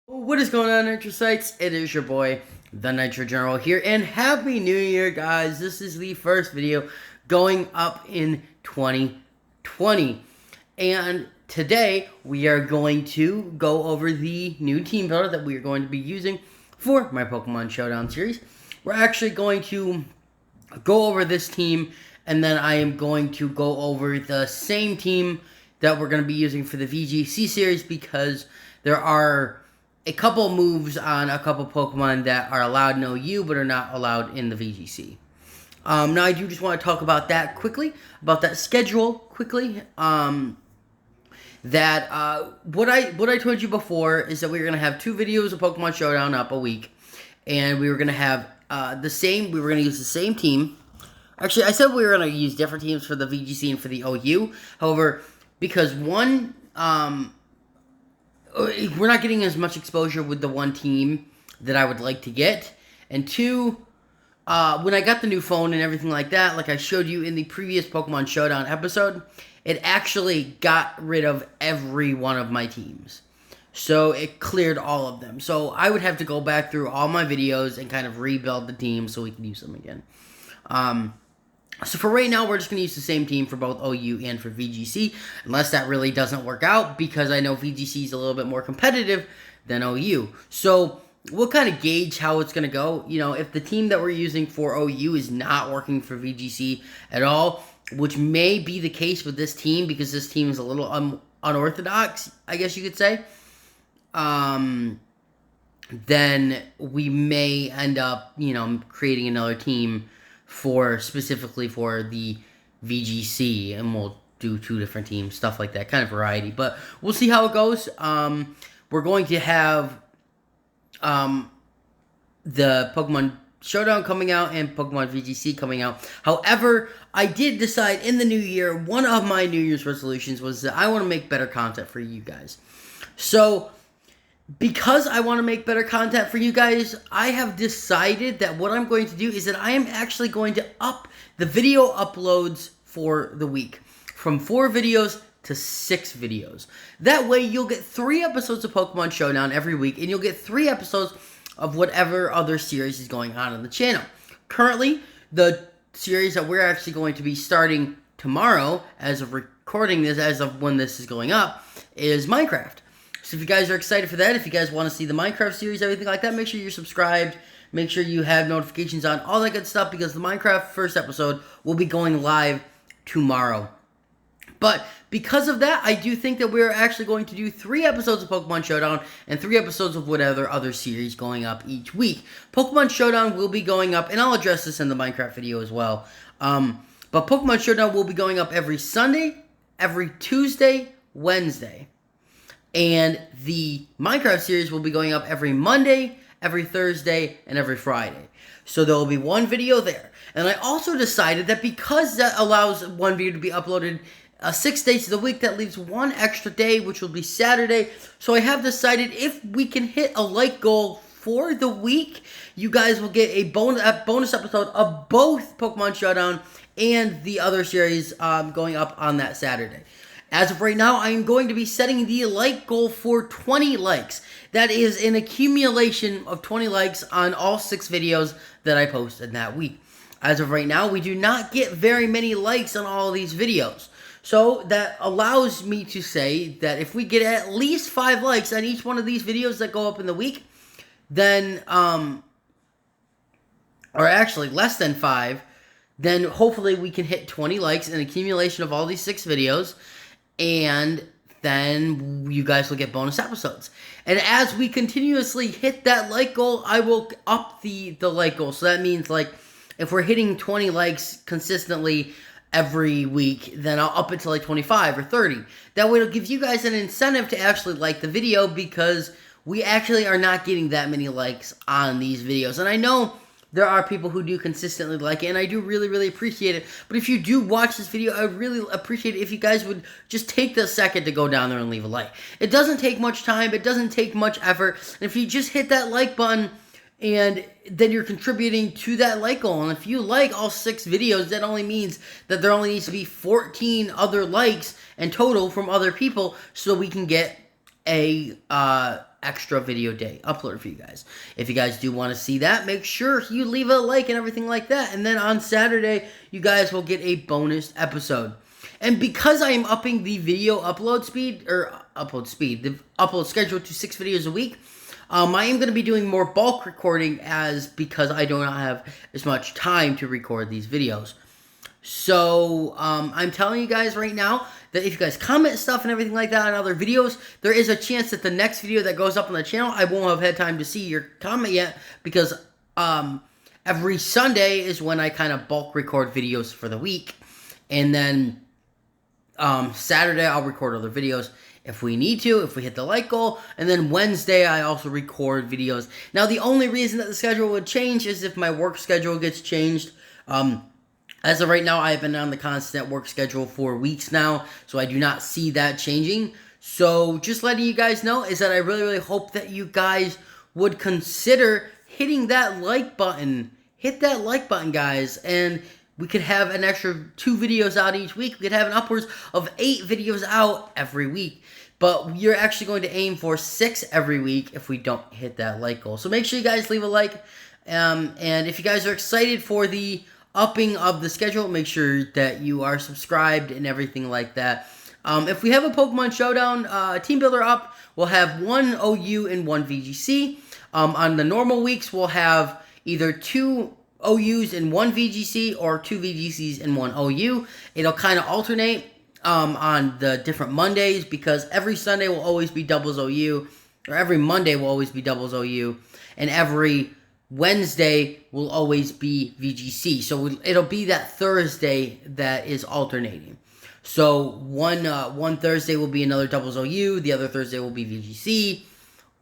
What is going on, Nitrosites? It is your boy, the Nitro General here, and Happy New Year, guys! This is the first video going up in 2020, and today we are going to go over the new team builder that we are going to be using for my Pokemon Showdown series. We're actually going to go over this team, and then I am going to go over the same team that we're going to be using for the VGC series because there are a couple moves on a couple Pokemon that are allowed in OU but are not allowed in the VGC. Now, I do just want to talk about that quickly, about that schedule quickly. What I told you before is that we were going to have 2 videos of Pokemon Showdown up a week, and we were going to have we were going to use the same team. Actually, I said we were going to use different teams for the VGC and for the OU. However, because one, we're not getting as much exposure with the one team that I would like to get. And 2, when I got the new phone and everything like that, like I showed you in the previous Pokemon Showdown episode, it actually got rid of every one of my teams. So it cleared all of them. So I would have to go back through all my videos and kind of rebuild the team so we can use them again. So for right now, we're just going to use the same team for both OU and for VGC, unless that really doesn't work out, because I know VGC is a little bit more competitive than OU. So we'll kind of gauge how it's going to go. You know, if the team that we're using for OU is not working for VGC at all, which may be the case with this team, because this team is a little unorthodox, I guess you could say, then we may end up, creating another team specifically for the VGC, and we'll do 2 different teams, stuff like that, kind of variety. But we'll see how it goes. We're going to have the Pokemon Showdown coming out and Pokemon VGC coming out. However, I did decide in the new year, one of my New Year's resolutions was that I want to make better content for you guys. So because I want to make better content for you guys, I have decided that what I'm going to do is that I am actually going to up the video uploads for the week from 4 videos to 6 videos. That way you'll get 3 episodes of Pokemon Showdown every week, and you'll get 3 episodes of whatever other series is going on the channel. Currently, the series that we're actually going to be starting tomorrow, as of recording this, as of when this is going up, is Minecraft. So if you guys are excited for that, if you guys want to see the Minecraft series, everything like that, make sure you're subscribed. Make sure you have notifications on, all that good stuff, because the Minecraft first episode will be going live tomorrow. But because of that, I do think that we're actually going to do 3 episodes of Pokemon Showdown and 3 episodes of whatever other series going up each week. Pokemon Showdown will be going up, and I'll address this in the Minecraft video as well. But Pokemon Showdown will be going up every Sunday, every Tuesday, Wednesday. And the Minecraft series will be going up every Monday, every Thursday, and every Friday. So there will be 1 video there. And I also decided that because that allows 1 video to be uploaded 6 days of the week, that leaves 1 extra day, which will be Saturday. So I have decided if we can hit a like goal for the week, you guys will get a bonus episode of both Pokemon Showdown and the other series going up on that Saturday. As of right now, I am going to be setting the like goal for 20 likes. That is an accumulation of 20 likes on all 6 videos that I posted that week. As of right now, we do not get very many likes on all of these videos. So that allows me to say that if we get at least 5 likes on each one of these videos that go up in the week, then, or actually less than 5, then hopefully we can hit 20 likes, an accumulation of all these 6 videos, and then you guys will get bonus episodes. And as we continuously hit that like goal, I will up the like goal. So that means, like, if we're hitting 20 likes consistently every week, then I'll up it to like 25 or 30. That way it'll give you guys an incentive to actually like the video, because we actually are not getting that many likes on these videos. And I know there are people who do consistently like it, and I do really, really appreciate it. But if you do watch this video, I would really appreciate it if you guys would just take the second to go down there and leave a like. It doesn't take much time. It doesn't take much effort. And if you just hit that like button, and then you're contributing to that like goal. And if you like all 6 videos, that only means that there only needs to be 14 other likes in total from other people, so we can get a extra video day uploaded for you guys. If you guys do want to see that, make sure you leave a like and everything like that. And then on Saturday, you guys will get a bonus episode. And because I am upping the video upload speed, the upload schedule to 6 videos a week, I am going to be doing more bulk recording because I do not have as much time to record these videos. So, I'm telling you guys right now that if you guys comment stuff and everything like that on other videos, there is a chance that the next video that goes up on the channel, I won't have had time to see your comment yet, because every Sunday is when I kind of bulk record videos for the week. And then Saturday, I'll record other videos if we need to, if we hit the like goal. And then Wednesday, I also record videos. Now, the only reason that the schedule would change is if my work schedule gets changed. As of right now, I have been on the constant work schedule for weeks now, so I do not see that changing. So just letting you guys know is that I really, really hope that you guys would consider hitting that like button. Hit that like button, guys, and we could have an extra 2 videos out each week. We could have an upwards of 8 videos out every week. But you're actually going to aim for 6 every week if we don't hit that like goal. So make sure you guys leave a like. And if you guys are excited for the upping of the schedule, make sure that you are subscribed and everything like that. If we have a Pokemon Showdown team builder up, we'll have 1 OU and 1 VGC. On the normal weeks, we'll have either 2 OUs and 1 VGC or 2 VGCs and 1 OU. It'll kind of alternate on the different Mondays, because every Sunday will always be doubles OU, or every Monday will always be doubles OU, and every Wednesday will always be VGC. So it'll be that Thursday that is alternating. So one Thursday will be another doubles OU, the other Thursday will be VGC,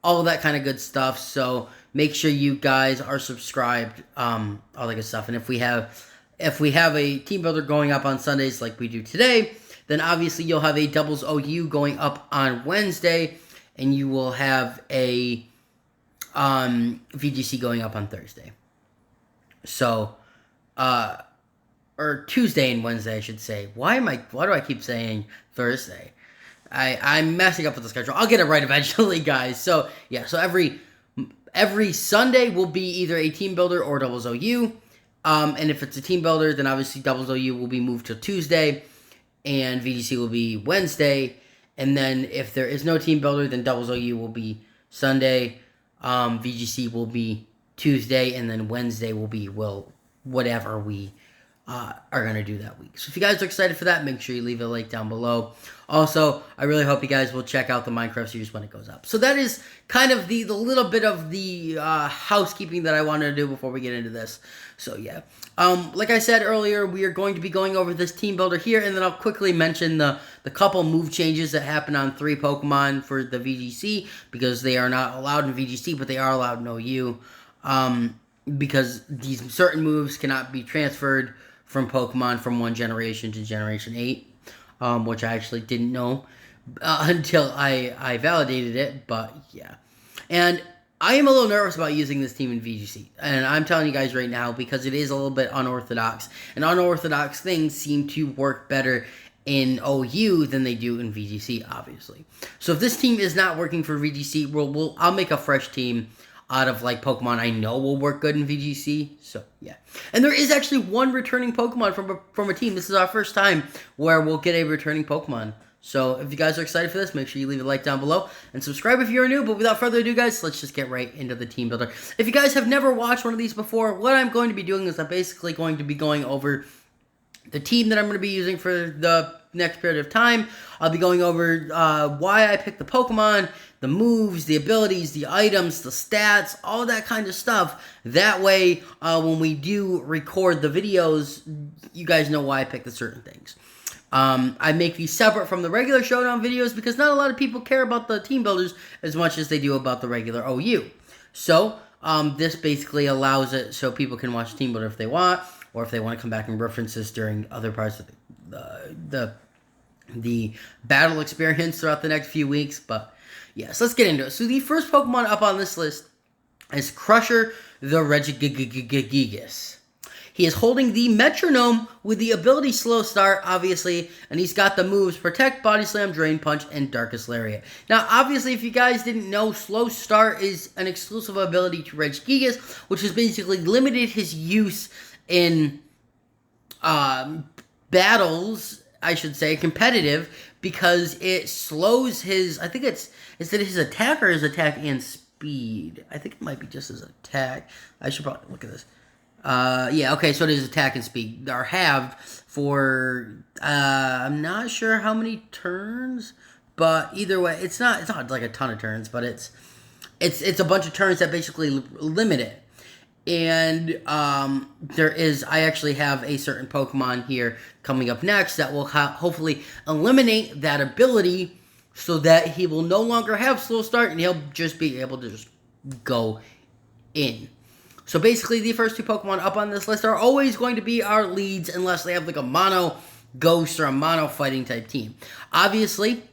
all of that kind of good stuff. So make sure you guys are subscribed, all that good stuff. And if we have a team builder going up on Sundays like we do today, then obviously you'll have a doubles OU going up on Wednesday, and you will have a VGC going up on Thursday. So, or Tuesday and Wednesday, I should say. Why do I keep saying Thursday? I'm messing up with the schedule. I'll get it right eventually, guys. So, yeah, so every Sunday will be either a team builder or doubles OU. And if it's a team builder, then obviously doubles OU will be moved to Tuesday, and VGC will be Wednesday. And then if there is no team builder, then doubles OU will be Sunday. VGC will be Tuesday, and then Wednesday will be, whatever we are going to do that week. So if you guys are excited for that, make sure you leave a like down below. Also, I really hope you guys will check out the Minecraft series when it goes up. So that is kind of the little bit of the housekeeping that I wanted to do before we get into this. So yeah. Like I said earlier, we are going to be going over this team builder here, and then I'll quickly mention the couple move changes that happen on 3 Pokemon for the VGC, because they are not allowed in VGC, but they are allowed in OU, because these certain moves cannot be transferred from Pokemon from one generation to Generation 8, which I actually didn't know until I validated it, but yeah. And I am a little nervous about using this team in VGC, and I'm telling you guys right now because it is a little bit unorthodox, and unorthodox things seem to work better in OU than they do in VGC, obviously. So if this team is not working for VGC, I'll make a fresh team out of like Pokemon I know will work good in VGC. So yeah, and there is actually 1 returning Pokemon from a team. This is our first time where we'll get a returning Pokemon. So if you guys are excited for this, make sure you leave a like down below and subscribe if you're new. But without further ado, guys, let's just get right into the team builder. If you guys have never watched one of these before, what I'm going to be doing is I'm basically going to be going over the team that I'm going to be using for the next period of time. I'll be going over why I picked the Pokemon, the moves, the abilities, the items, the stats, all that kind of stuff. That way, when we do record the videos, you guys know why I picked the certain things. I make these separate from the regular Showdown videos because not a lot of people care about the team builders as much as they do about the regular OU. So, this basically allows it so people can watch Team Builder if they want, or if they want to come back and reference this during other parts of the battle experience throughout the next few weeks. But, yes, let's get into it. So, the first Pokemon up on this list is Crusher the Regigigas. He is holding the Metronome with the ability Slow Start, obviously, and he's got the moves Protect, Body Slam, Drain Punch, and Darkest Lariat. Now, obviously, if you guys didn't know, Slow Start is an exclusive ability to Regigigas, which has basically limited his use in battles, I should say, competitive, because it slows his, I think is it his attack or his attack and speed? I think it might be just his attack. I should probably look at this. Yeah, okay, so it is attack and speed are halved for, I'm not sure how many turns, but either way, it's not like a ton of turns, but it's a bunch of turns that basically limit it. And I actually have a certain Pokemon here coming up next that will hopefully eliminate that ability so that he will no longer have Slow Start and he'll just be able to just go in. So basically, the first two Pokemon up on this list are always going to be our leads unless they have like a mono ghost or a mono fighting type team. Obviously,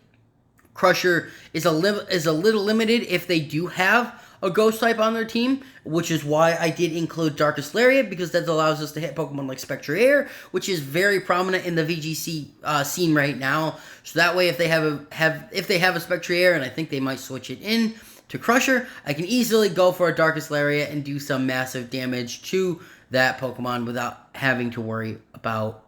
Crusher is a little limited if they do have a ghost type on their team, which is why I did include Darkest Lariat, because that allows us to hit Pokemon like Spectrier, which is very prominent in the VGC scene right now. So that way, if they have a Spectrier, and I think they might switch it in to Crusher, I can easily go for a Darkest Lariat and do some massive damage to that Pokemon without having to worry about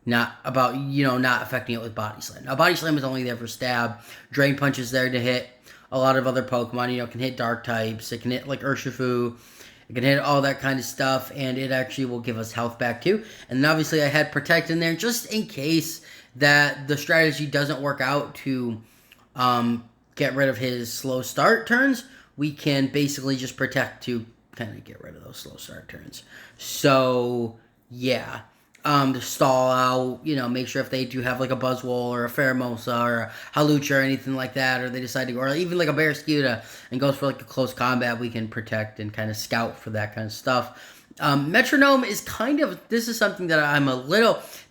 not affecting it with Body Slam. Now, Body Slam is only there for stab. Drain Punch is there to hit a lot of other Pokemon. Can hit dark types. It can hit like Urshifu. It can hit all that kind of stuff, and it actually will give us health back too. And then obviously I had Protect in there just in case that the strategy doesn't work out to get rid of his slow start turns. We can basically just Protect to kind of get rid of those slow start turns. So yeah. To stall out, make sure if they do have like a Buzzwole or a Pheromosa or a Hawlucha or anything like that, or they decide to go, or even like a Barraskewda and goes for like a close combat, we can Protect and kind of scout for that kind of stuff. Metronome is this is something that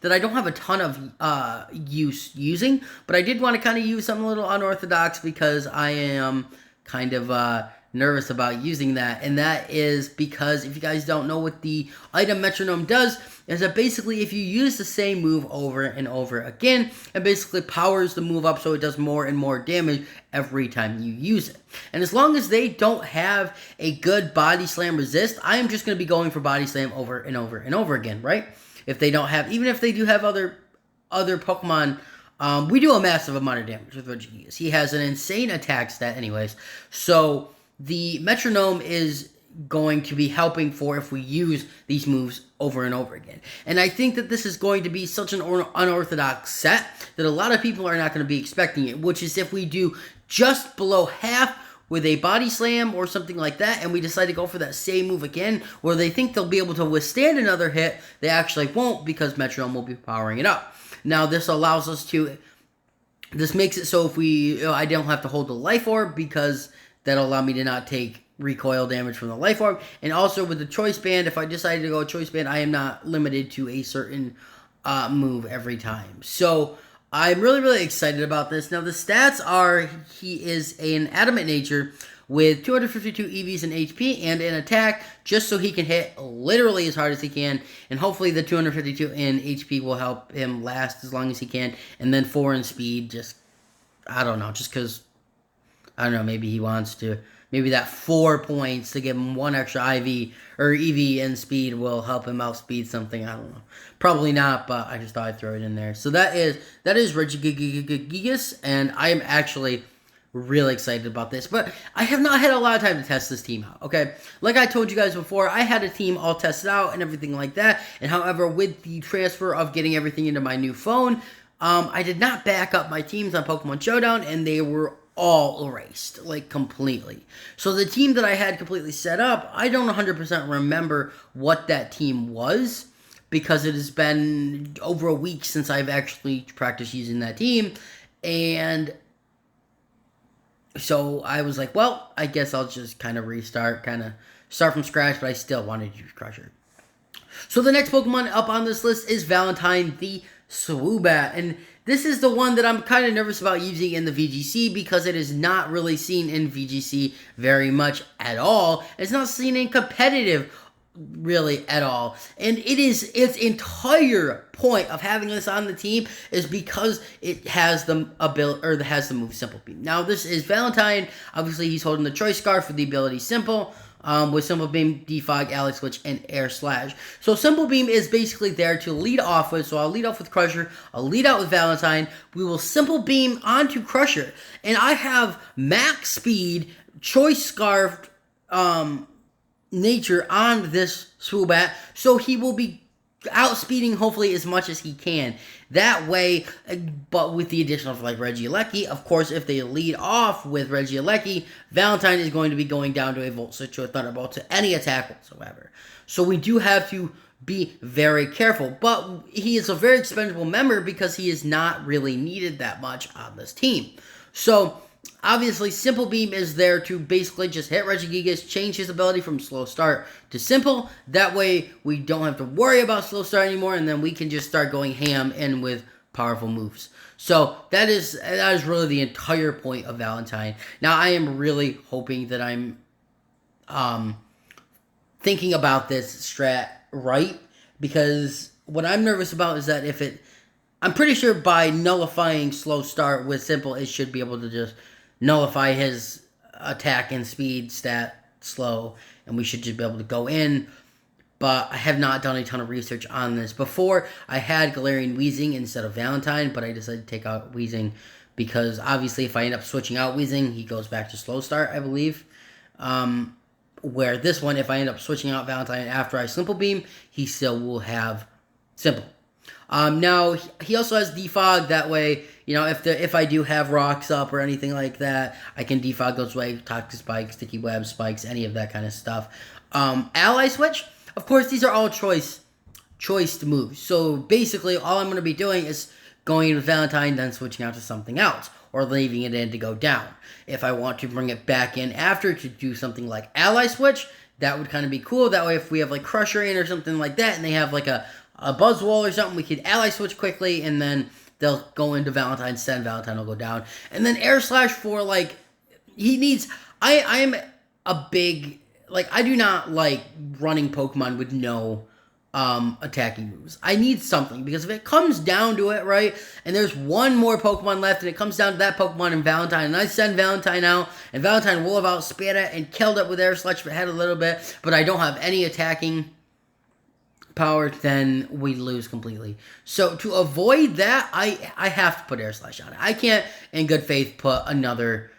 that I don't have a ton of using, but I did want to kind of use something a little unorthodox because I am kind of nervous about using that, and that is because if you guys don't know what the item Metronome does, is that basically if you use the same move over and over again, it basically powers the move up so it does more and more damage every time you use it. And as long as they don't have a good Body Slam resist, I am just going to be going for Body Slam over and over and over again, right? If they don't have, even if they do have other Pokemon, we do a massive amount of damage with Regigigas. He has an insane attack stat anyways, so the Metronome is going to be helping for if we use these moves over and over again. And I think that this is going to be such an unorthodox set that a lot of people are not going to be expecting it, which is if we do just below half with a Body Slam or something like that, and we decide to go for that same move again, where they think they'll be able to withstand another hit, they actually won't because Metronome will be powering it up. Now, this allows us to... This makes it so if I don't have to hold the Life Orb because that'll allow me to not take recoil damage from the Life Orb. And also with the Choice Band, if I decided to go Choice Band, I am not limited to a certain move every time. So I'm really, really excited about this. Now the stats are, he is an Adamant Nature with 252 EVs in HP and an attack, just so he can hit literally as hard as he can. And hopefully the 252 in HP will help him last as long as he can. And then 4 in speed, I don't know, just because, I don't know, maybe he wants to, maybe that 4 points to give him 1 extra IV or EV in speed will help him outspeed something. I don't know. Probably not, but I just thought I'd throw it in there. So that is Regigigas, and I am actually really excited about this. But I have not had a lot of time to test this team out, okay? Like I told you guys before, I had a team all tested out and everything like that. And however, with the transfer of getting everything into my new phone, I did not back up my teams on Pokemon Showdown, and they were all erased, like completely. So the team that I had completely set up, I don't 100% remember what that team was, because it has been over a week since I've actually practiced using that team. And so I was like, well, I guess I'll just kind of restart, start from scratch, but I still wanted to use Crusher. So the next Pokemon up on this list is Valentine the Swoobat, and this is the one that I'm kind of nervous about using in the VGC because it is not really seen in VGC very much at all. It's not seen in competitive really at all. And its entire point of having this on the team is because it has the ability, or has the move Simple Beam. Now this is Valentine. Obviously he's holding the Choice Scarf for the ability Simple. With Simple Beam, Defog, Ally Switch, and Air Slash. So Simple Beam is basically there to lead off with. So I'll lead off with Crusher. I'll lead out with Valentine. We will Simple Beam onto Crusher. And I have max speed, Choice Scarf, nature on this Swoobat. So he will be outspeeding hopefully as much as he can. That way, but with the addition of like Regieleki, of course, if they lead off with Regieleki, Valentine is going to be going down to a Volt Switch to a Thunderbolt to any attack whatsoever. So we do have to be very careful. But he is a very expendable member because he is not really needed that much on this team. So obviously, Simple Beam is there to basically just hit Regigigas, change his ability from Slow Start to Simple. That way, we don't have to worry about Slow Start anymore, and then we can just start going ham in with powerful moves. So that is really the entire point of Valentine. Now, I am really hoping that I'm thinking about this strat right, because what I'm nervous about is that if it... I'm pretty sure by nullifying Slow Start with Simple, it should be able to just nullify his attack and speed stat slow, and we should just be able to go in. But I have not done a ton of research on this. Before, I had Galarian Weezing instead of Valentine, but I decided to take out Weezing because obviously if I end up switching out Weezing, he goes back to Slow Start, I believe. Where this one, if I end up switching out Valentine after I Simple Beam, he still will have Simple. Now, he also has Defog. That way, you know, if I do have rocks up or anything like that, I can Defog those away, Toxic Spikes, Sticky Web Spikes, any of that kind of stuff. Ally Switch, of course, these are all choiced moves. So basically, all I'm going to be doing is going in with Valentine, then switching out to something else, or leaving it in to go down. If I want to bring it back in after to do something like Ally Switch, that would kind of be cool. That way, if we have like Crusher in or something like that, and they have like a Buzzwole or something, we could Ally Switch quickly, and then they'll go into Valentine, send Valentine will go down. And then Air Slash for, like, he needs... I am a big... Like, I do not like running Pokemon with no attacking moves. I need something, because if it comes down to it, right, and there's one more Pokemon left, and it comes down to that Pokemon and Valentine, and I send Valentine out, and Valentine will have outspeed it and killed it with Air Slash ahead a little bit, but I don't have any attacking power, then we lose completely. So to avoid that, I have to put Air Slash on it. I can't, in good faith, put another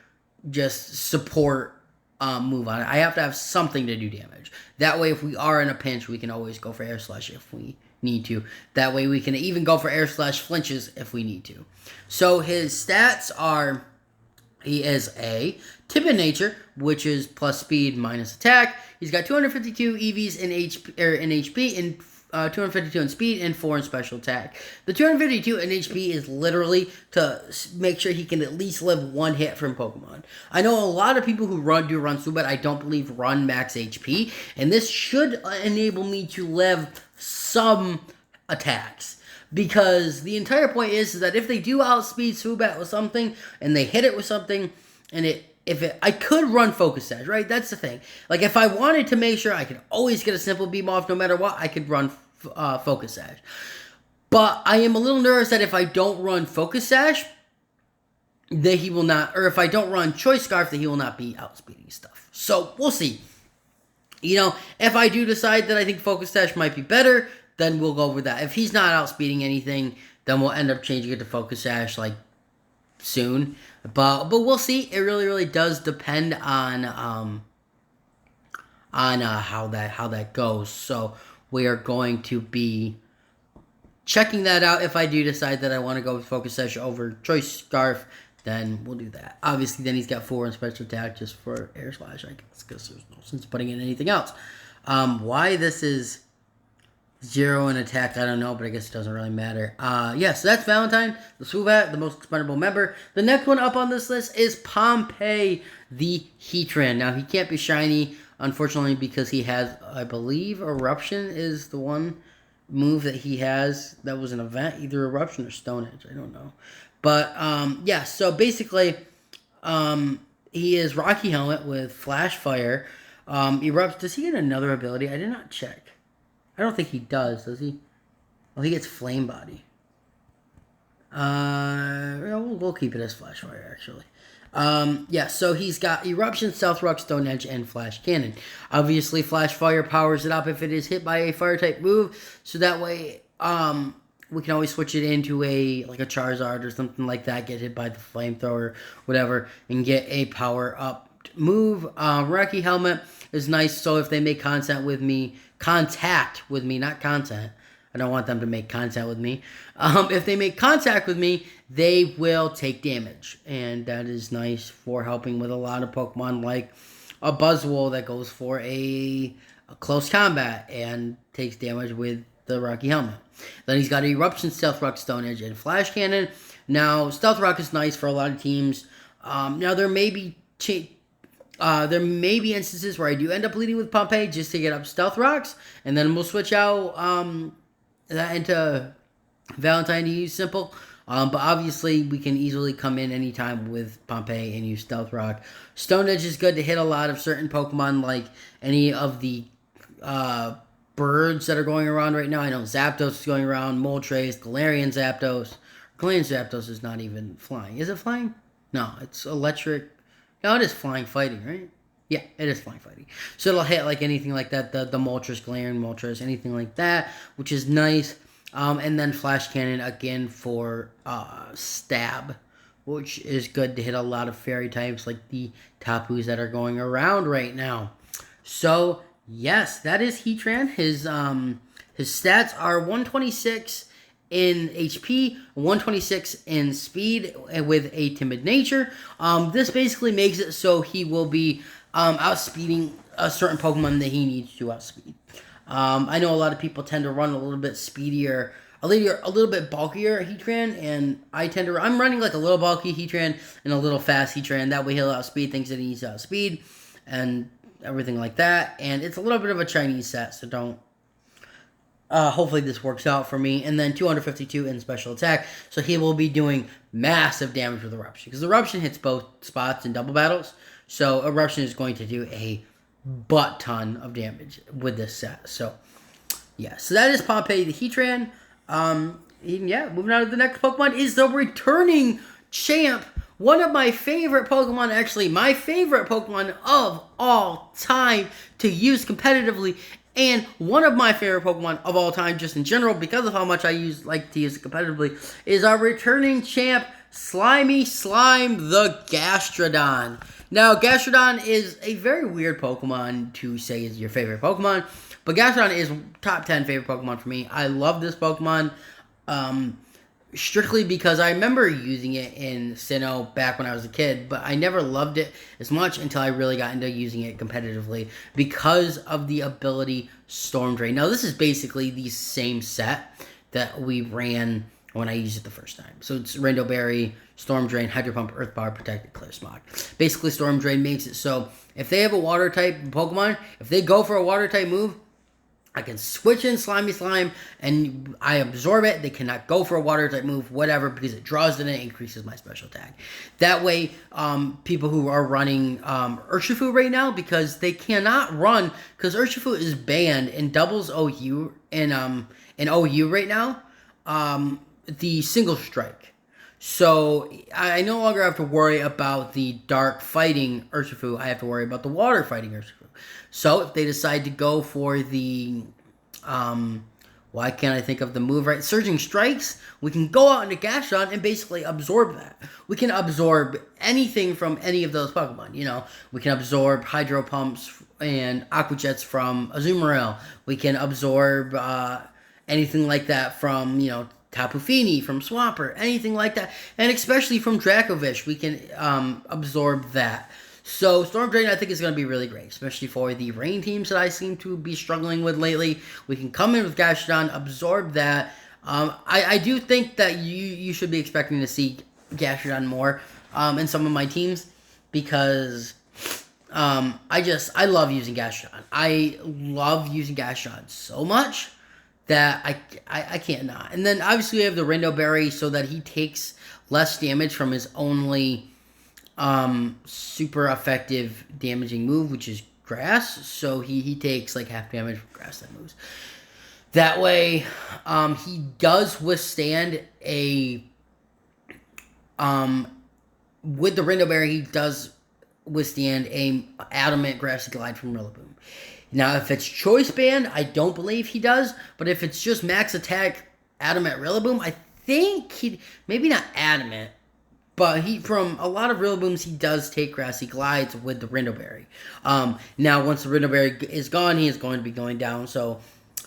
just support move on it. I have to have something to do damage. That way, if we are in a pinch, we can always go for Air Slash if we need to. That way, we can even go for Air Slash flinches if we need to. So his stats are... He is a Timid Nature, which is plus speed minus attack. He's got 252 EVs in HP and 252 in speed and 4 in special attack. The 252 in HP is literally to make sure he can at least live one hit from Pokemon. I know a lot of people who do run Swoobat, I don't believe run max HP, and this should enable me to live some attacks. Because the entire point is that if they do outspeed Swoobat with something, and they hit it with something, and I could run Focus Sash, right? That's the thing. Like, if I wanted to make sure I could always get a Simple Beam off no matter what, I could run Focus Sash. But I am a little nervous that if I don't run Focus Sash, that he will not, or if I don't run Choice Scarf, that he will not be outspeeding stuff. So, we'll see. You know, if I do decide that I think Focus Sash might be better, then we'll go with that. If he's not outspeeding anything, then we'll end up changing it to Focus Sash, like, soon. But we'll see. It really, really does depend on how that goes. So we are going to be checking that out. If I do decide that I want to go with Focus Sash over Choice Scarf, then we'll do that. Obviously, then he's got 4 in special attack just for Air Slash, I guess, because there's no sense putting in anything else. Why this is 0 in attack, I don't know, but I guess it doesn't really matter. So that's Valentine, the Swoobat, the most expendable member. The next one up on this list is Pompey, the Heatran. Now, he can't be shiny, unfortunately, because he has, I believe, Eruption is the one move that he has that was an event, either Eruption or Stone Edge, I don't know. But, so basically, he is Rocky Helmet with Flash Fire. Erupts. Does he get another ability? I did not check. I don't think he does he? Oh, he gets Flame Body. We'll keep it as Flash Fire, actually. Yeah, so he's got Eruption, Stealth Rock, Stone Edge, and Flash Cannon. Obviously, Flash Fire powers it up if it is hit by a Fire-type move, so that way, we can always switch it into a Charizard or something like that, get hit by the Flamethrower, whatever, and get a power-up move. Rocky Helmet is nice, so if they make contact with me, not content. I don't want them to make contact with me. If they make contact with me, they will take damage. And that is nice for helping with a lot of Pokemon like a Buzzwole that goes for a close combat and takes damage with the Rocky Helmet. Then he's got Eruption, Stealth Rock, Stone Edge, and Flash Cannon. Now, Stealth Rock is nice for a lot of teams. Now, there may be instances where I do end up leading with Pompeii just to get up Stealth Rocks, and then we'll switch out that into Valentine to use Simple. But obviously, we can easily come in anytime with Pompeii and use Stealth Rock. Stone Edge is good to hit a lot of certain Pokemon, like any of the birds that are going around right now. I know Zapdos is going around, Moltres, Galarian Zapdos. Galarian Zapdos is not even flying. Is it flying? No, it's electric. No, it is flying fighting, right? Yeah, it is flying fighting. So it'll hit like anything like that, the Moltres, Galarian Moltres, anything like that, which is nice. And then Flash Cannon again for stab, which is good to hit a lot of fairy types like the Tapus that are going around right now. So yes, that is Heatran. His stats are 126 in HP, 126 in speed with a timid nature. This basically makes it so he will be outspeeding a certain Pokemon that he needs to outspeed. I know a lot of people tend to run a little bit speedier, a little bit bulkier Heatran, and I'm running like a little bulky Heatran and a little fast Heatran. That way he'll outspeed things that he needs to outspeed and everything like that. And it's a little bit of a Chinese set, so don't. Hopefully this works out for me. And then 252 in special attack, so he will be doing massive damage with Eruption, because Eruption hits both spots in double battles. So Eruption is going to do a butt ton of damage with this set. So yeah, so that is Pompeii the Heatran. Yeah, moving on to the next Pokemon is the returning champ. One of my favorite Pokemon, actually my favorite Pokemon of all time to use competitively, and one of my favorite Pokemon of all time just in general because of how much I like to use it competitively, is our returning champ, Slimy Slime the Gastrodon. Now, Gastrodon is a very weird Pokemon to say is your favorite Pokemon, but Gastrodon is top 10 favorite Pokemon for me. I love this Pokemon strictly because I remember using it in Sinnoh back when I was a kid, but I never loved it as much until I really got into using it competitively because of the ability Storm Drain. Now, this is basically the same set that we ran when I used it the first time. So it's Rainbow Berry, Storm Drain, Hydro Pump, Earth Power, Protected, Clear Smog. Basically, Storm Drain makes it so if they have a water type Pokemon, if they go for a water type move, I can switch in Slimy Slime and I absorb it. They cannot go for a water type move, whatever, because it draws it and it increases my special attack. That way, people who are running Urshifu right now, because they cannot run, because Urshifu is banned in doubles OU in OU right now, the single strike. So I no longer have to worry about the dark fighting Urshifu. I have to worry about the water fighting Urshifu. So if they decide to go for the, why can't I think of the move right? Surging Strikes, we can go out into Gastron and basically absorb that. We can absorb anything from any of those Pokemon. You know, we can absorb Hydro Pumps and Aqua Jets from Azumarill. We can absorb anything like that from, you know, Tapu Fini, from Swampert, anything like that. And especially from Dracovish, we can absorb that. So Storm Drain, I think, is going to be really great, especially for the rain teams that I seem to be struggling with lately. We can come in with Gastrodon, absorb that. I do think that you should be expecting to see Gastrodon more in some of my teams, because I love using Gastrodon. I love using Gastrodon so much that I can't not. And then obviously we have the Rainbow Berry so that he takes less damage from his only super effective damaging move, which is grass, so he takes like half damage from grass type moves. That way, he does withstand a with the Rindo Berry, he does withstand a adamant grassy glide from Rillaboom. Now, if it's choice band, I don't believe he does, but if it's just max attack adamant Rillaboom, I think he maybe not adamant, but from a lot of Rillabooms, he does take grassy glides with the Rindo Berry. Now, once the Rindo Berry is gone, he is going to be going down. So,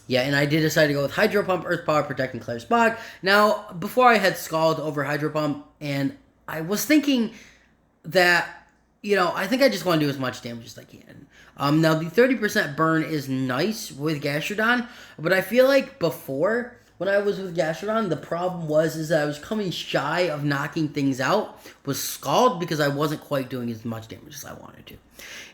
yeah, and I did decide to go with Hydro Pump, Earth Power, Protect, and Clear Smog. Now, before I had Scald over Hydro Pump, and I was thinking that, I think I just want to do as much damage as I can. Now, the 30% burn is nice with Gastron, but I feel like before, when I was with Gastron, the problem is that I was coming shy of knocking things out with Scald because I wasn't quite doing as much damage as I wanted to.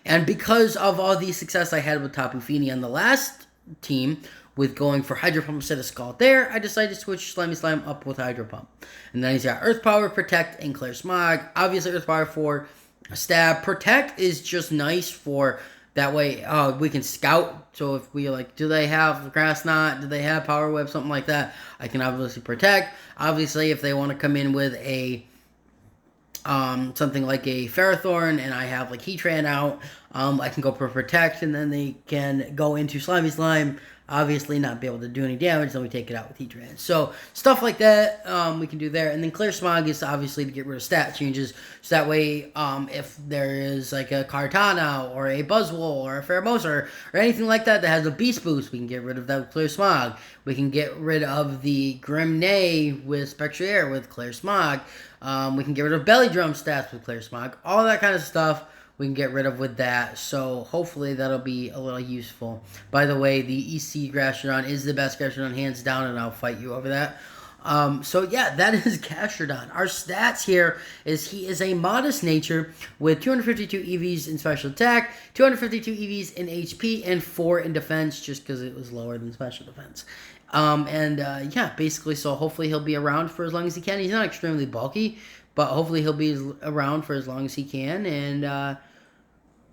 And because of all the success I had with Tapu Fini on the last team, with going for Hydro Pump instead of Scald there, I decided to switch Slimy Slime up with Hydro Pump. And then he's got Earth Power, Protect, and Clear Smog. Obviously, Earth Power for Stab. Protect is just nice for that way we can scout. So if we do they have Grass Knot? Do they have Power Whip? Something like that. I can obviously Protect. Obviously, if they want to come in with a something like a Ferrothorn and I have Heatran out, I can go for Protect and then they can go into Slimy Slime. Obviously not be able to do any damage, then we take it out with Heatran. So, stuff like that we can do there. And then Clear Smog is obviously to get rid of stat changes. So that way, if there is a Kartana or a Buzzwole or a Pheromosa or anything like that has a Beast Boost, we can get rid of that with Clear Smog. We can get rid of the Grimnay with Spectrier with Clear Smog. We can get rid of Belly Drum stats with Clear Smog. All that kind of stuff we can get rid of with that, so hopefully that'll be a little useful. By the way, the EC Gastrodon is the best Gastrodon, hands down, and I'll fight you over that. So yeah, that is Gastrodon. Our stats here is he is a modest nature with 252 EVs in special attack, 252 EVs in HP, and 4 in defense, just because it was lower than special defense. Yeah, basically, so hopefully he'll be around for as long as he can. He's not extremely bulky, but hopefully he'll be around for as long as he can, and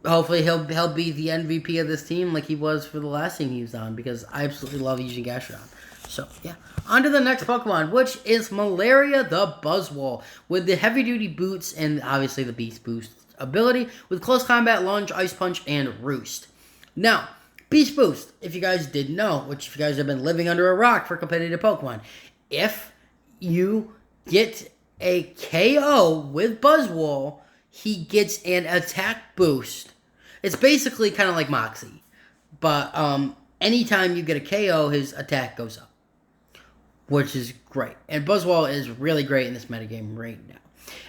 hopefully he'll be the MVP of this team like he was for the last team he was on, because I absolutely love using Gastron. So, yeah. On to the next Pokemon, which is Malaria the Buzzwole, with the heavy-duty boots and obviously the Beast Boost ability, with Close Combat, Lunge, Ice Punch, and Roost. Now, Beast Boost, if you guys didn't know, which if you guys have been living under a rock for competitive Pokemon, if you get a KO with Buzzwole, he gets an attack boost. It's basically kind of like Moxie, but anytime you get a KO, his attack goes up, which is great. And Buzzwole is really great in this metagame right now.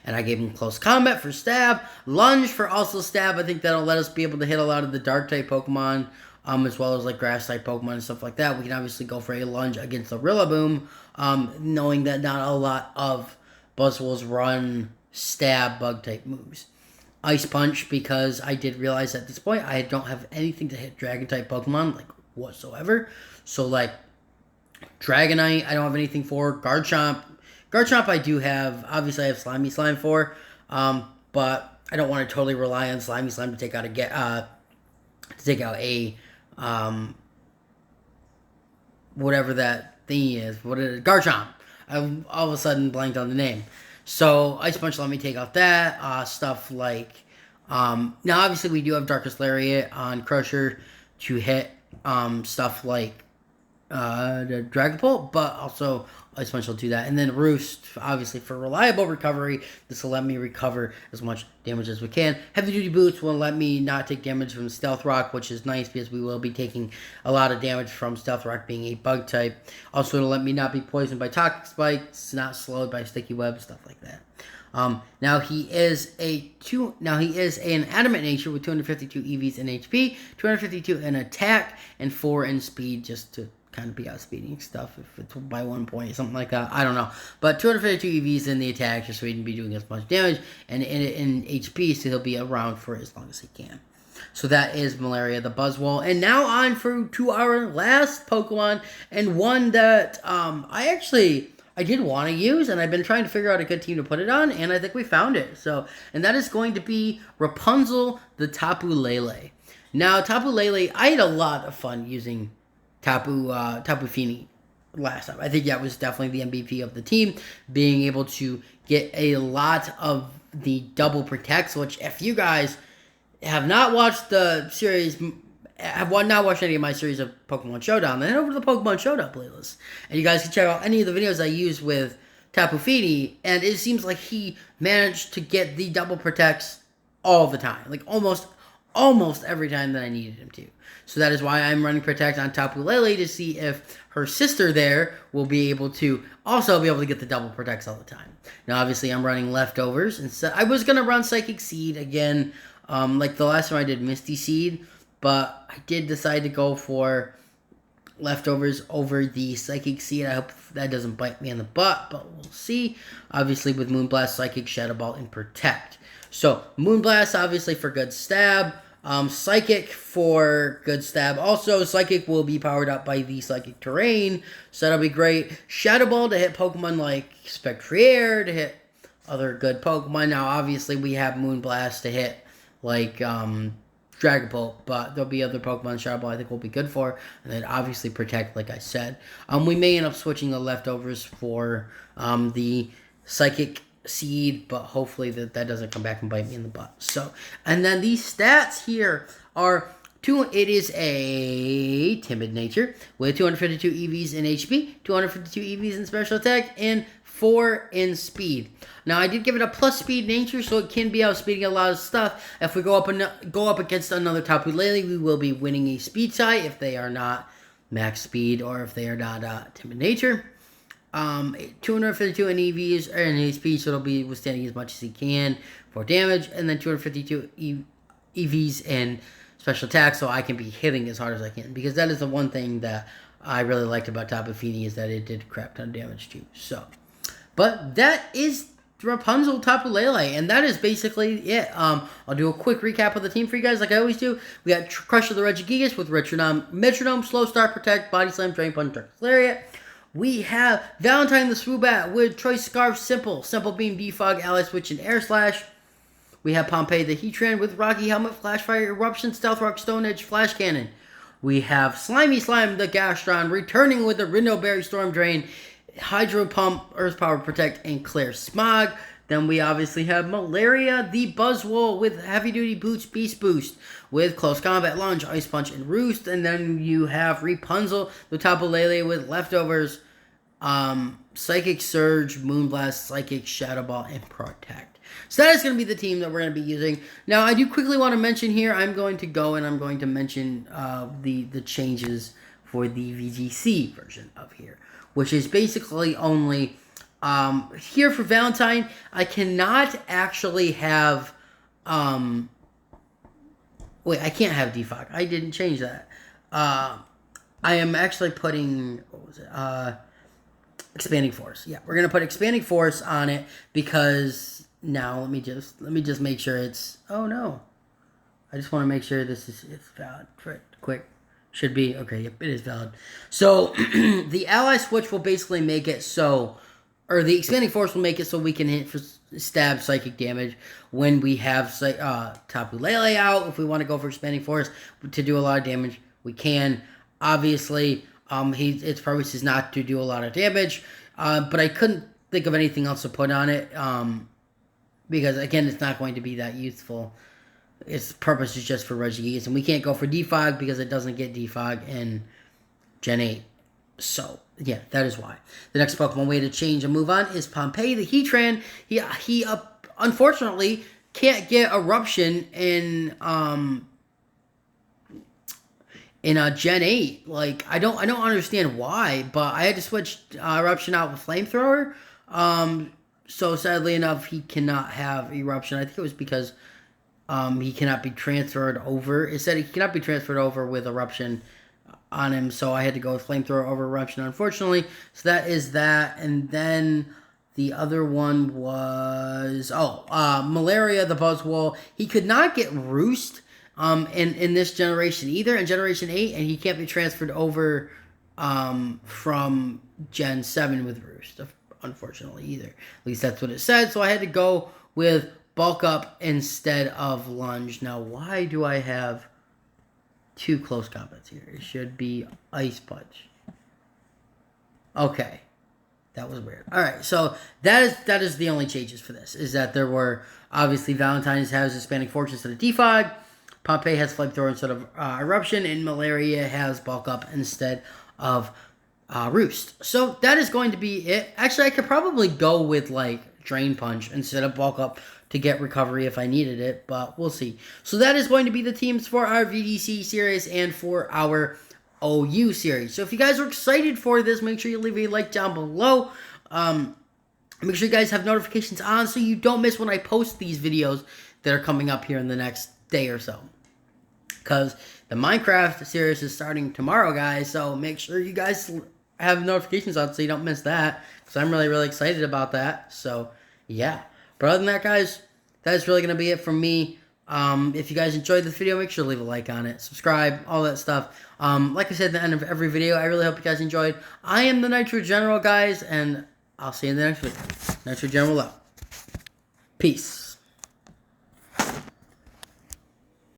And I gave him Close Combat for Stab, Lunge for also Stab. I think that'll let us be able to hit a lot of the Dark-type Pokemon, as well as Grass-type Pokemon and stuff like that. We can obviously go for a Lunge against the Rillaboom, knowing that not a lot of Buzzwoles run Stab Bug-type moves. Ice Punch, because I did realize at this point I don't have anything to hit Dragon-type Pokemon, whatsoever. So, Dragonite, I don't have anything for. Garchomp I do have. Obviously, I have Slimy Slime for. But I don't want to totally rely on Slimy Slime to take out a whatever that thing is. Garchomp. I all of a sudden blanked on the name. So, Ice Punch let me take out that. Stuff like... now, obviously, we do have Darkest Lariat on Crusher to hit stuff like the Dragapult, but also Ice Punch will do that. And then Roost, obviously, for reliable recovery. This will let me recover as much damage as we can. Heavy Duty Boots will let me not take damage from Stealth Rock, which is nice because we will be taking a lot of damage from Stealth Rock being a bug type. Also, it'll let me not be poisoned by Toxic Spikes, not slowed by Sticky Web, stuff like that. Now he is an adamant nature with 252 EVs in HP, 252 in attack, and 4 in speed, just to kind of be outspeeding stuff if it's by 1 point, something like that. I don't know. But 252 EVs in the attack, just so he can be doing as much damage, and in HP, so he'll be around for as long as he can. So that is Malaria the Buzzwole. And now on to our last Pokemon, and one that I did want to use, and I've been trying to figure out a good team to put it on, and I think we found it. And that is going to be Rapunzel the Tapu Lele. Now, Tapu Lele, I had a lot of fun using Tapu Fini last time. I think that was definitely the MVP of the team, being able to get a lot of the double protects, which if you guys have not watched the series, have not watched any of my series of Pokemon Showdown, then head over to the Pokemon Showdown playlist. And you guys can check out any of the videos I use with Tapu Fini, and it seems like he managed to get the double protects all the time. Like almost every time that I needed him to. So that is why I'm running Protect on Tapu Lele to see if her sister there will be able to also be able to get the double Protects all the time. Now, obviously, I'm running Leftovers. And so I was going to run Psychic Seed again, like the last time I did Misty Seed, but I did decide to go for Leftovers over the Psychic Seed. I hope that doesn't bite me in the butt, but we'll see. Obviously, with Moonblast, Psychic, Shadow Ball, and Protect. So, Moonblast, obviously, for good stab. Psychic for good stab. Also, Psychic will be powered up by the Psychic Terrain, so that'll be great. Shadow Ball to hit Pokemon like Spectrier, to hit other good Pokemon. Now, obviously, we have Moonblast to hit like Dragapult, but there'll be other Pokemon Shadow Ball I think will be good for. And then, obviously, Protect, like I said. We may end up switching the Leftovers for the Psychic Seed, but hopefully that doesn't come back and bite me in the butt. So, and then these stats here are it is a timid nature with 252 EVs in HP, 252 EVs in special attack, and 4 in speed. Now I did give it a plus speed nature, so it can be outspeeding a lot of stuff. If we go up against another Tapu Lele, we will be winning a speed tie if they are not max speed or if they are not timid nature. 252 in EVs or in HP, so it'll be withstanding as much as he can for damage, and then 252 EVs in special attack, so I can be hitting as hard as I can, because that is the one thing that I really liked about Tapu Fini, is that it did a crap ton of damage too. So, but that is Rapunzel Tapu Lele, and that is basically it. I'll do a quick recap of the team for you guys, like I always do. We got Crusher the Regigigas with Metronome, Slow Start, Protect, Body Slam, Drain Punch, Lariat. We have Valentine the Swoobat with Choice Scarf, Simple Beam, Defog, Ally Switch, and Air Slash. We have Pompeii the Heatran with Rocky Helmet, Flash Fire, Eruption, Stealth Rock, Stone Edge, Flash Cannon. We have Slimy Slime the Gastron returning with the Rindoberry Storm Drain, Hydro Pump, Earth Power Protect, and Clear Smog. Then we obviously have Malaria the Buzzwole with Heavy Duty Boots, Beast Boost, with Close Combat, Lunge, Ice Punch, and Roost. And then you have Rapunzel the Tapu Lele with Leftovers, Psychic Surge, Moonblast, Psychic, Shadow Ball, and Protect. So that is going to be the team that we're going to be using. Now, I do quickly want to mention here, I'm going to go and I'm going to mention the changes for the VGC version of here, which is basically only here for Valentine. I cannot actually have wait, I can't have defog. I didn't change that. I am actually putting, what was it? Expanding Force. Yeah, we're gonna put Expanding Force on it, because now let me just make sure it's, oh no, I just want to make sure it's valid. Right, quick. Should be okay. Yep, it is valid. So the Ally Switch will basically make it so, or the Expanding Force will make it so we can hit for stab psychic damage when we have Tapu Lele out. If we want to go for Expanding Force to do a lot of damage, we can. Obviously, its purpose is not to do a lot of damage, but I couldn't think of anything else to put on it, because again, it's not going to be that useful. Its purpose is just for Regigigas, and we can't go for Defog because it doesn't get Defog in Gen 8. So, yeah, that is why. The next Pokemon way to change and move on is Pompeii the Heatran. He unfortunately can't get Eruption in Gen 8. Like, I don't understand why, but I had to switch Eruption out with Flamethrower. So sadly enough, he cannot have Eruption. I think it was because he cannot be transferred over. It said he cannot be transferred over with Eruption on him, so I had to go with Flamethrower over Eruption, unfortunately. So that is that. And then the other one was Malaria the Buzzwole. He could not get Roost in this generation either, in Generation 8, and he can't be transferred over from Gen 7 with Roost, unfortunately, either. At least that's what it said, so I had to go with Bulk Up instead of Lunge. Now, why do I have two close combats here. It should be Ice Punch. Okay. That was weird. Alright, so that is the only changes for this. Is that there were, obviously, Valentine has Hispanic Fortune instead of Defog. Pompeii has Flamethrower instead of Eruption. And Malaria has Bulk Up instead of Roost. So that is going to be it. Actually, I could probably go with, like, Drain Punch instead of Bulk Up to get Recovery if I needed it. But we'll see. So that is going to be the teams for our VGC series and for our OU series. So if you guys are excited for this, make sure you leave a like down below. Make sure you guys have notifications on so you don't miss when I post these videos that are coming up here in the next day or so. Because the Minecraft series is starting tomorrow, guys. So make sure you guys have notifications on so you don't miss that. Because I'm really, really excited about that. So, yeah. But other than that, guys, that's really going to be it from me. If you guys enjoyed this video, make sure to leave a like on it, subscribe, all that stuff. Like I said at the end of every video, I really hope you guys enjoyed. I am the Nitro General, guys, and I'll see you in the next video. Nitro General out. Peace.